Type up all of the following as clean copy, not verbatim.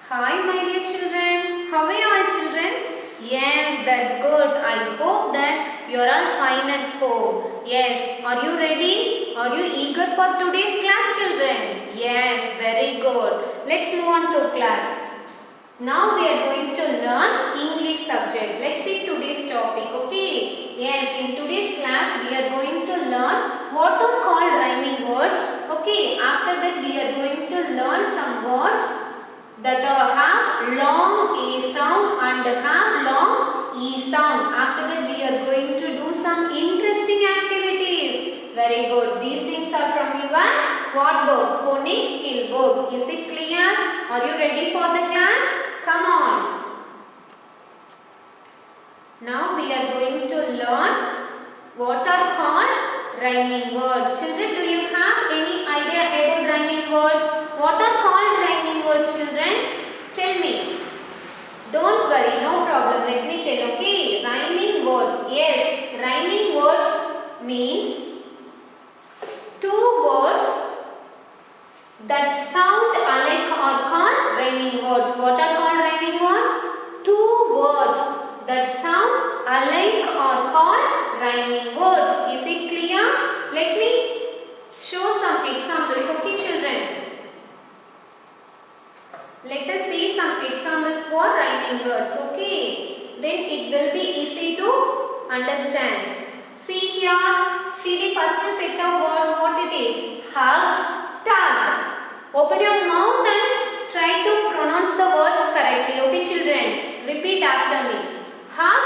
Hi my dear children, how are you all children? Yes, that's good. I hope that you are all fine at home. Yes, are you ready? Are you eager for today's class children? Yes, very good. Let's move on to class. Now we are going to learn English subject. Let's see today's topic, okay? Yes, in today's class we are going to learn what are called rhyming words. Okay, after that we are going to learn some words that have long A sound and have long E sound. After that we are going to do some interesting activities. Very good. These things are from your what book? Phonics skill book. Is it clear? Are you ready for the class? Come on. Now we are going to learn what are called rhyming words. Children, do you have any idea about rhyming words? What are called rhyming words, children? Tell me. Don't worry, no problem. Let me tell, okay? Rhyming words. Yes, rhyming words means two words that sound alike are called rhyming words. What are called rhyming words? Two words that sound alike are called rhyming words. Is it clear? Let me show some examples. Okay, children. Let us see some examples for rhyming words. Okay. Then it will be easy to understand. See here. See the first set of words. What it is? Hug, tug. Open your mouth and try to pronounce the words correctly. Okay, children. Repeat after me. Hug,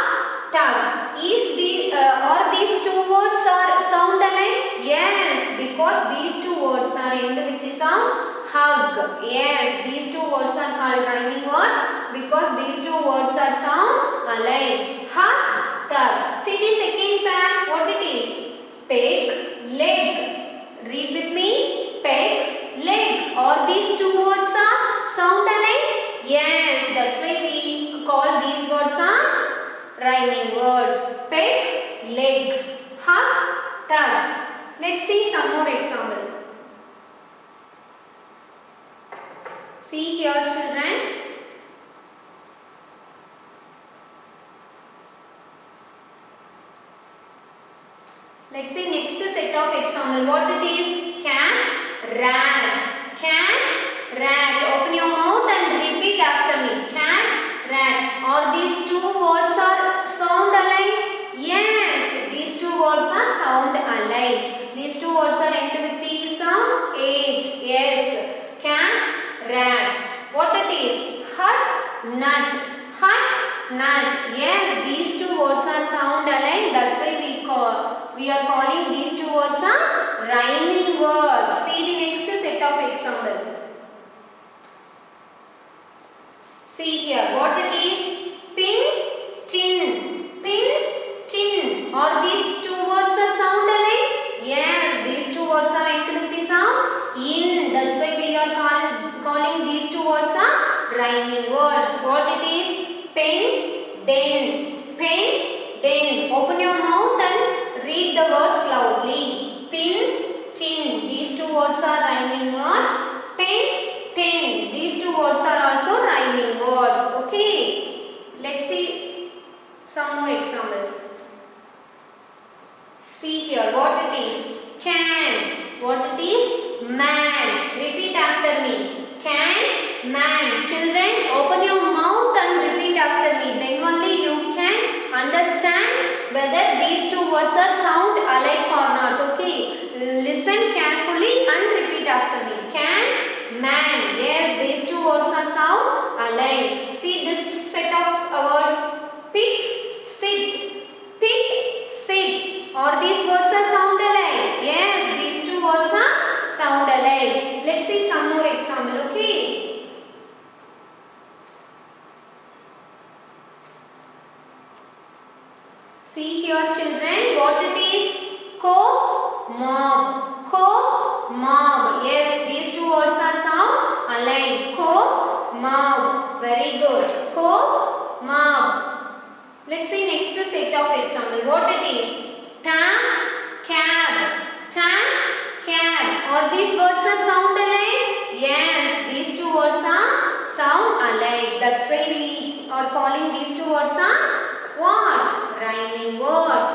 tug. Is the or these two words are sound alike? Yes, because these two words are ended with the sound hug. Yes, these two words are called rhyming words because these two words are sound alike. Hug, tug. See the second pair. What it is? Peg, leg. Read with me. Peg, leg. Or these two words are sound alike? Yes, that's why we call these words are rhyming words. Peg, leg. Hug, tug. Let's see some more example. See here, children. Let's see next set of example. What it is? Cat, rat. Cat, rat. Open your mouth and repeat after me. Cat, rat. Or these two words are sound alike? Yes, these two words are sound alike. These two words are ended with the sound H. Yes. Cat, rat. What it is? Hut, nut. Hut, nut. Yes, these two words are sound alike. That's why we are calling these two words are rhyming words. See the next set of example. See here. What it is? Pin, tin. Pin, tin. Or these two words are sound alike? Yes, these two words are ended with the sound in. That's why we are calling these two words are rhyming words. What it is? Pen, den. Pen, den. Open your mouth and read the words loudly. Pin, tin. These two words are rhyming words. Pen, ten. These two words are also rhyming words. Okay. Let's see some more examples. See here what it is. Can. What it is? Man. Repeat after me. Can, man. Children, open your mouth and repeat after me. Then only you can understand whether these two words are sound alike or not. Okay. Listen carefully and repeat after me. Can, man. Yes, these two words are sound alike. See this set of words. Pit, sit. Pit, sit. Or these words are sound alike. Yes, these two words are sound alike. Let's see some more example. Okay. See here, children, what it is? Co-mob. Co-mob. Yes, these two words are sound alike. Co-mob. Very good. Co-mob. Let's see next set of example. What it is? Tab, cab. Tab, cab. Or these words are sound alike? Yes, these two words are sound alike. That's why we are calling these two words are what? Rhyming words.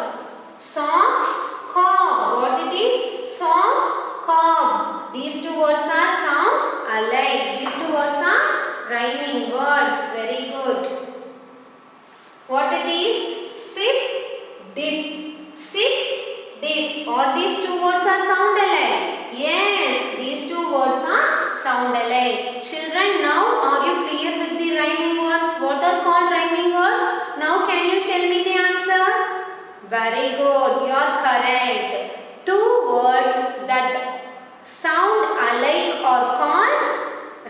Soft, cob. What it is? Soft, cob. These two words are sound alike. These two words are rhyming words. Very good. What it is? Sip, dip. Sip, dip. All these two words are sound alike. Yes, these two words are sound alike. Children, now are you clear with the rhyming words? What are called rhyming words? Now can you tell me the answer? Very good, you are correct. Two words that sound alike are called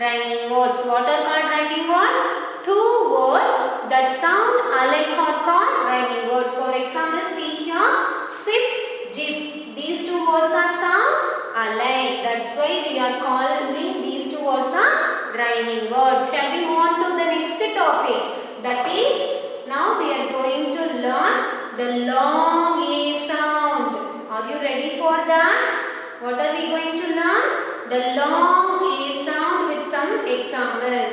rhyming words. What are called rhyming words? Two words that sound alike are called rhyming words. For example, see here, sip, dip. These two words are sound alike. That's why we are calling these two words are rhyming words. Shall we move on to the next topic? That is, now we are going to learn the long A sound. Are you ready for that? What are we going to learn? The long A sound with some examples.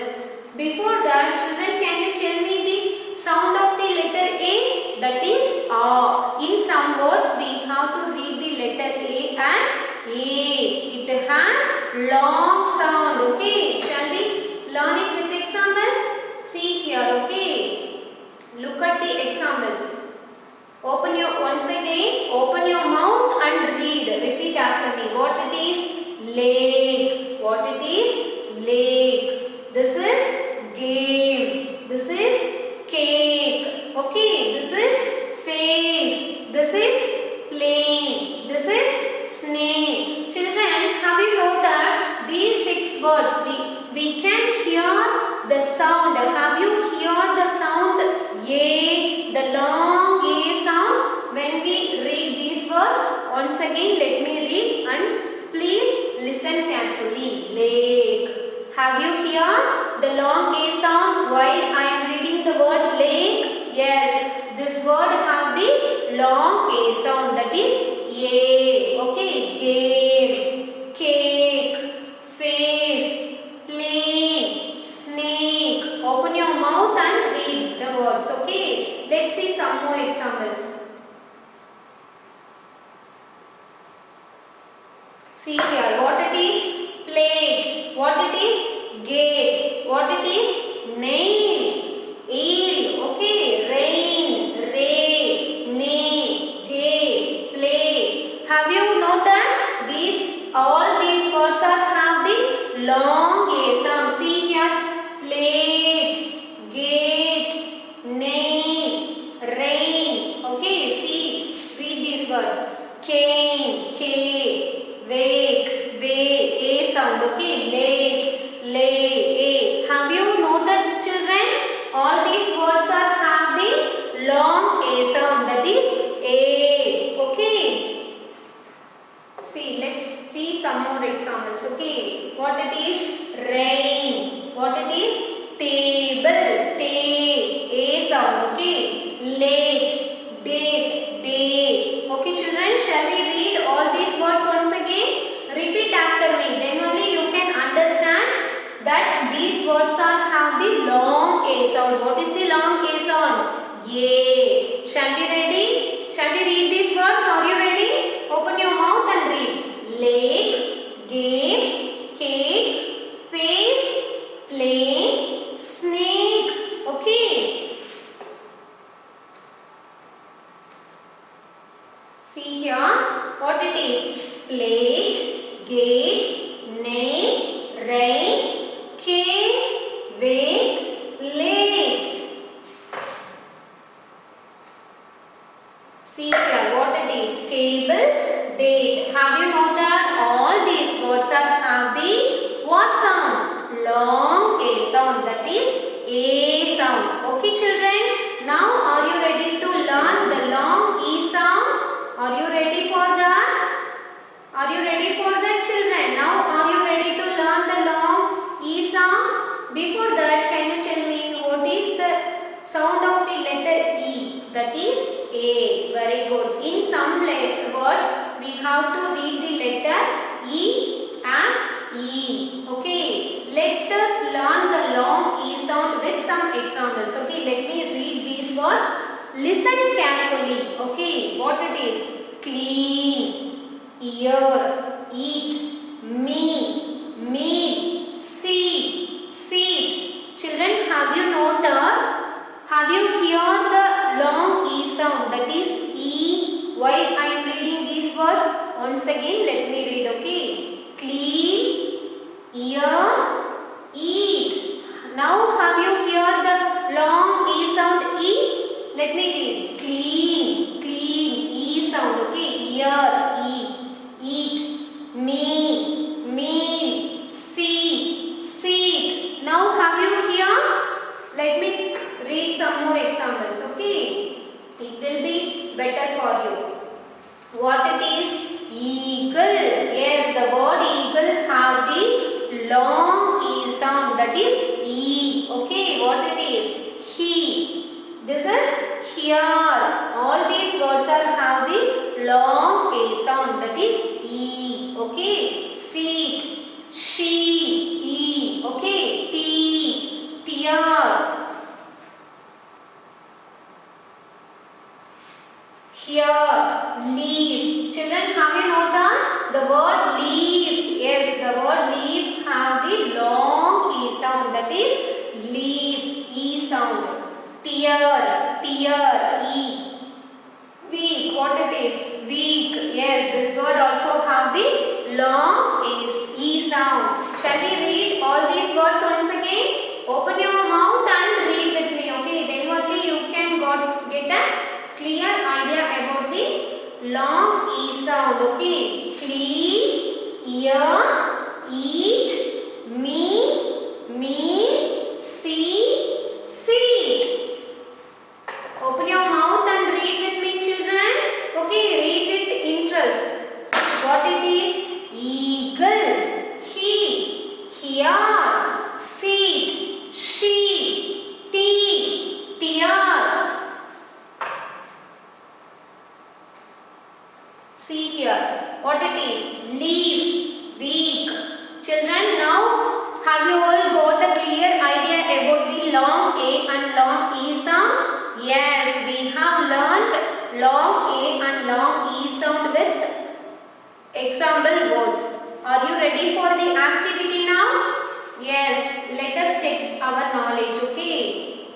Before that, children, can you tell me the sound of the letter A? That is A. In some words, we have to read the letter A as A. It has long sound. Okay. Shall we learn it with examples? See here. Okay. Look at the examples. Open your once again. Open your mouth and read. Repeat after me. What it is? Lake. What it is? Lake. This is game. This is cake. Okay. This is face. This is plane. This is snake. Children, have you noted these 6 words? We can hear the sound. Have you heard the sound A, the long A sound when we read these words? Once again, let me read and please listen carefully. Lake. Have you heard the long A sound while I am reading the word lake? Yes, this word have the long A sound, that is A. Okay, game, cake, face, plane, snake. Open your mouth and read the words. Okay, let's see some more examples. See here, what it is? Plate. What it is? Gate. What it is? Nail. Eel. Okay, rain, ray, nay, gay, play. Have you noted these? All these words are have the long A sound. See here, plate, gate, nail, rain. Okay, see, read these words. Cane, K, wake, way, A sound. Okay, late, lay, A. Have you noted, children? All these words are have the long A sound, that is A. Okay. See, let's see some more examples. Okay. What it is? Rain. What it is? Table. A sound. Okay. Late. Date. Day. Okay, children. Shall we read all these words once again? Repeat after me. Then only you can understand that these words are have the long A sound. What is the long A sound? A. Shall we ready? Shall we read these words? Are you ready? Open your mouth and read. Lake, game, cake, face, plane, snake. Okay. See here what it is. Plate, gate, nail, rain, cake, wake, late. See here what it is. Table, date. Have you noted all these words are have the what sound? Long A sound, that is A sound. Okay, children. Now are you ready to learn the long E sound? Are you ready for that? Are you ready for that, children? Now are you ready to learn the long E sound? Before that, can you tell me what is the sound of the letter E? That is A. Very good. In some words, we have to read the letter E as E. Okay. Let us learn the long E sound sound with some examples. Okay, let me read these words. Listen carefully. Okay, what it is? Clean, ear, eat, me, meal, see, seat. Children, have you noted? Have you heard the long E sound? That is E. Why I am reading these words? Once again, let me read. Okay, clean, ear, eat. Now have you heard the long E sound E? Let me read. Clean, clean, E sound. Okay, ear, E, eat, me, meal, see, seat. Now have you heard? Let me read some more examples. Okay, it will be better for you. What it is? Eagle. Yes, the word eagle have the long E sound. That is E. Okay, what it is? He. This is here. All these words are have the long A sound. That is E. Okay. Seat. She. E. Okay. Tea. Tear. Here, leaf. Children, have you noted the word leaf? Yes, the word leaf have the long E sound. That is leaf, E sound. Tear, tear, E. Week, what it is? Week. Yes, this word also have the long E sound. Shall we read all these words once again? Open your mouth and read with me. Okay, then only you can get a clear idea about the long E sound. Okay, clean, ear, eat, me, see, seat. Open your mouth and read with me, children. Okay, read with interest. What it is? Eagle, he, here, seat, she, tea, tear. See here, what it is? Leaf, week. Children, now have you all got a clear idea about the long A and long E sound? Yes, we have learned long A and long E sound with example words. Are you ready for the activity now? Yes, let us check our knowledge. Okay.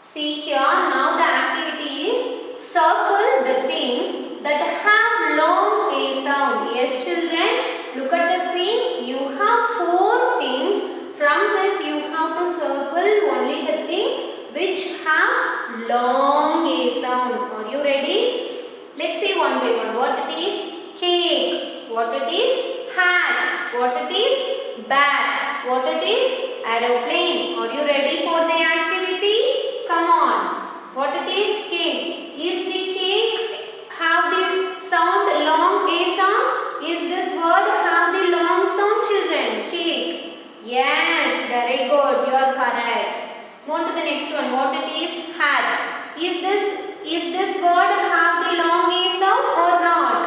See here, now the activity is circle the things that have long A sound. Yes, children, look at the screen. You have 4 things. From this, you have to circle only the thing which have long A sound. Are you ready? Let's see one by one. What it is? Cake. What it is? Hat. What it is? Bat. What it is? Aeroplane. Are you ready for the activity? Come on. What it is? Cake. Is the cake have the sound long A sound? Is this word have the long sound, children? Cake. Yes, very good. You are correct. Go on to the next one. What it is? Hat. Is this word have the long A sound or not?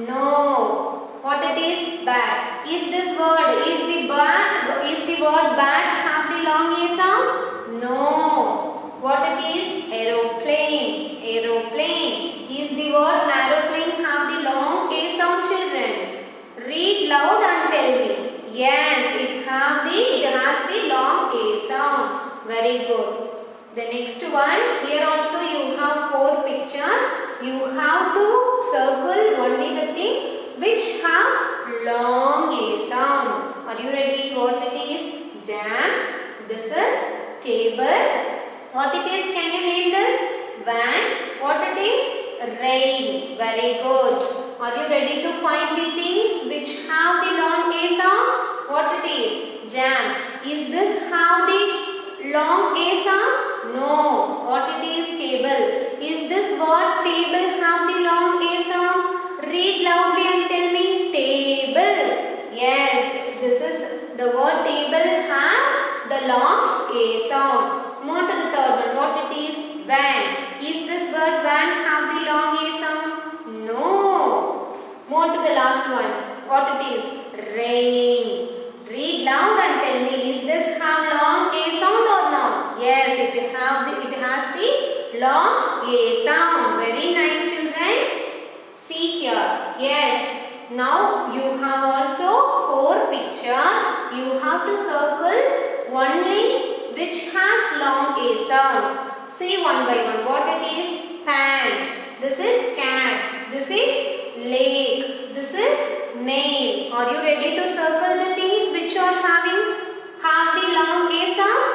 No. What it is? Bat. Is this word is the word bat have the long A sound? No. What it is? Aeroplane. Aeroplane. Is the word aeroplane have the long A sound, children? Read loud and tell me. Yes, it has the long A sound. Very good. The next one, here also you have 4 pictures. You have to circle only the thing which have long A sound. Are you ready? What it is? Jam. This is table. What it is? Can you name this? Van. What it is? Rain. Very good. Are you ready to find the things which have the long A sound? What it is? Jam. Is this have the long A sound? No. What it is? Table. Is this word table have the long A sound? Read loudly and tell me. Table. Yes. This is the word table have the long A sound. Move on to the third one. What it is? Van. Is this word van have the long A sound? No. Move on to the last one. What it is? Rain. Read Read loud and tell me, is this have long A sound or not? Yes, it has the long A sound. Very nice, children. See here. Yes. Now you have also 4 picture. You have to circle only which has long A sound. See one by one. What it is? Pan. This is cat. This is lake. This is nail. Are you ready to circle the things which are have the long A sound?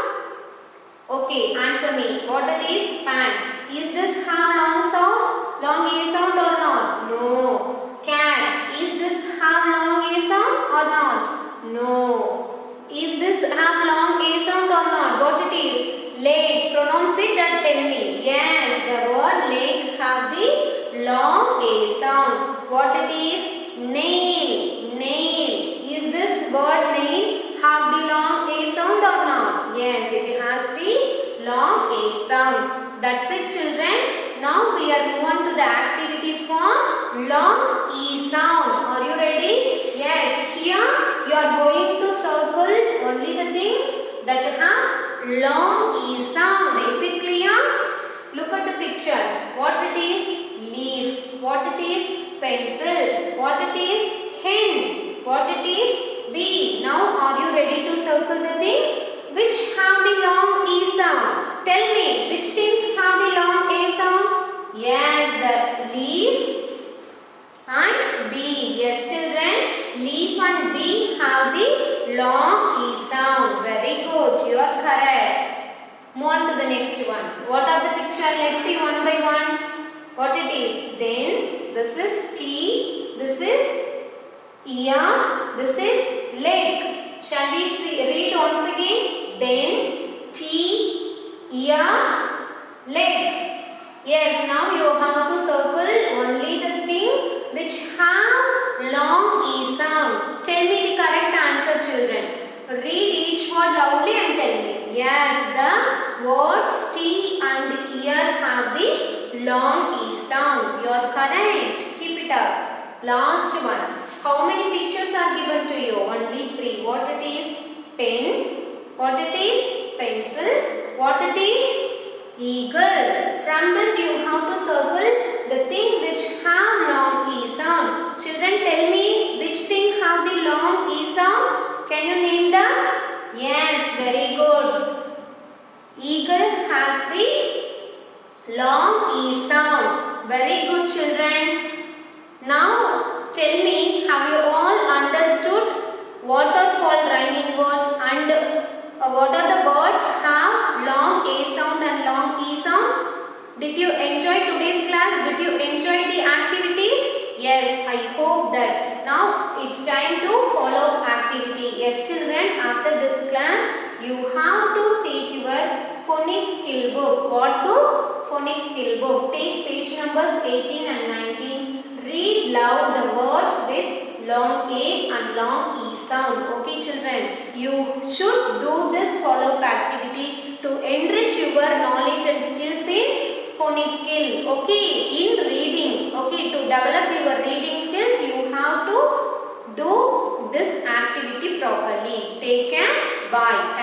Okay, answer me. What it is? Pan. Is this have long sound? Long A sound or not? No. Cat. Is this have long A sound or not? No. Is this have long A sound or not? What it is? Lake. Pronounce it and tell me. Yes, the word lake have the long A sound. What it is? Nail. Nail. Is this word nail have the long A sound or not? Yes, it has the long A sound. That's it, children. Now we are moving on to the activities for long E sound. Are you ready? Yes. Here you are going to circle only the things that have long E sound. Is it clear? Look at the pictures. What it is? Leaf. What it is? Pencil. What it is? Hen. What it is? Bee. Now are you ready to circle the things which have the long E sound? Tell me, which things have the long A sound? Yes, the leaf and bee. Yes, children, leaf and bee have the long E sound. Very good, you are correct. Move on to the next one. What are the picture? Let's see one by one. What it is? Then, this is tea, this is ear, this is lake. Shall we read once again? Then, tea, ear, lake. Yes, now you have to circle only the thing which have long E sound. Tell me the correct answer, children. Read each word loudly and tell me. Yes, the words tea and ear have the long E sound. You are correct. Keep it up. Last one. How many pictures are given to you? Only 3. What it is? Pen. What it is? Pencil. What it is? Eagle. From this you have to circle the thing which have long E sound. Children, tell me which thing have the long E sound? Can you name that? Yes, very good. Eagle has the long E sound. Very good, children. Now tell me, have you all understood what are called rhyming words and what are the words have long A sound and long E sound? Did you enjoy today's class? Did you enjoy the activities? Yes, I hope that. Now it's time to follow activity. Yes, children, after this class, you have to take your phonics skill book. What book? Phonics skill book. Take page numbers 18 and 19. Read loud the words with long A and long E sound. Okay, children, you should do this follow-up activity to enrich your knowledge and skills in phonics skill. Okay, in reading. Okay, to develop your reading skills, you have to do this activity properly. Take care. Bye.